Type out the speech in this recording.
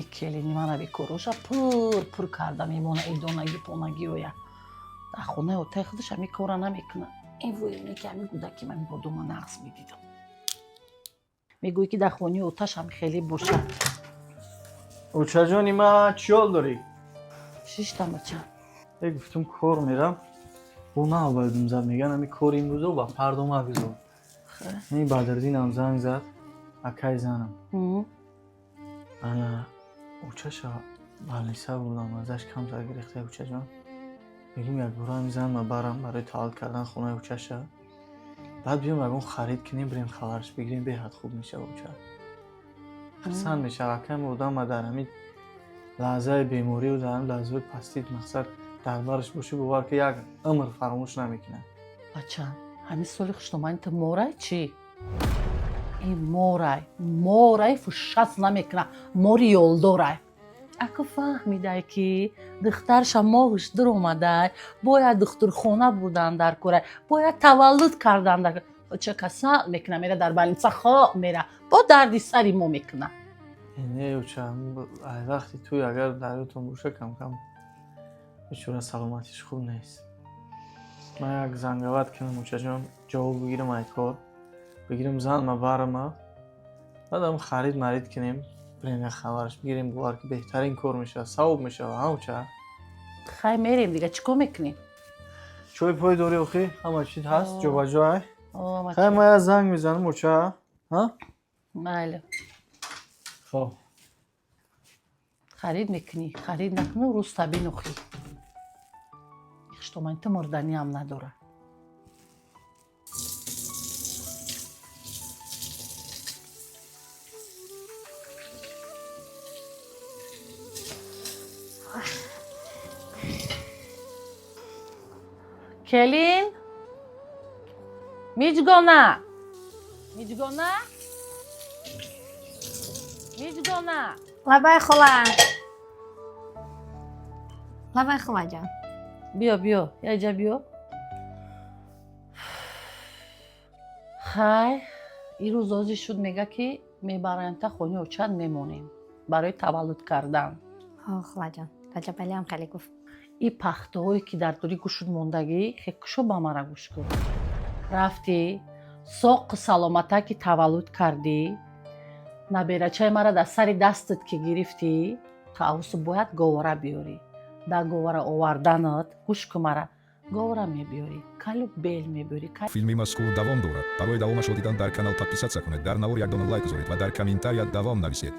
келини мана бикороша пур карда мемона идонагӣ понагиоя дар хонаи отаи худаш ҳами кора намекунад. ин воине ки ҳами кӯдаки ман бодума нағз медидам мегӯӣ ки дар хонаи оташ ҳами хеле бошад. очаҷони ман чӣ ҳол дорӣ? шиштам бача гуфтум кор мерам бо наобайдум зад меган ҳами кори имрӯзо ба пардома гузор. ин бадрдинам занг зад акай занам очаша балниса бурдам азаш камтар гирифта очаҷон мегӯм як бора ҳами занма барам барои таваллуд кардан хонаи очаша баъд биём ягон харид кунем бирем хабараш бигирем беҳад хуб мешава оча писанд мешава акайм одамма дар ҳамин лаҳзаи беморию дар ҳамин лаҳзаи пастӣ мақсад дар бараш бошӣ бовар ки як умр фаромӯш намекунад. бача ҳами соли хуштоманиту морай чӣ? ин морай фушаст намекуна мори ёлдорай аку фаҳмидай ки духтарша моҳуш дуромадай бояд духтурхона бурдан дар корай бояд таваллуд кардан дар оча касал мекуна мера дар балница хоб мера бо дарди сари мо мекуна. не оча ай вақти туй агар дар ётон боша камкам бечора саломатиш хуб нест. ман як зангават кунам очаҷон ҷавоб бигирам ай кор бигирем занма барама баъдам харид марид кунем бирем як хабараш бигирем бовар ки беҳтарин кор мешава савоб мешава ҳа оча. хай мерем дига чӣ кор мекунем? чой пой дорӣ охӣ ҳама чиз ҳаст ҷобаҷо ай хай О, ман як занг мезанам оча ҳа майли хоб харид мекунӣ харид накуну рӯз табин охӣ хуштоманиту мурданиам надора. келин миҷгона лабай холаҷон биё яҷа биё. хай ин рӯз ози шуд мега ки мебараямта хонаи очат мемонем барои таваллуд кардан. холаҷон раҷабалиам хеле гуфт ин пахтаҳое ки дар дори гӯшуд мондагӣ хекушо ба мара гӯш кун. рафтӣ соқу саломатаки таваллуд кардӣ наберачаи мара дар сари дастат ки гирифтӣ тавассу бояд говора биёрӣ. дар говора оварданат гӯш кун мара говора мебиёрӣ калу бел мебиёрӣ. филми мазкур давом дорад. Барои давомашро дидан дар канал подписатсия кунед, дар навор як дона лайк гузоред ва дар комментарият давом нависед.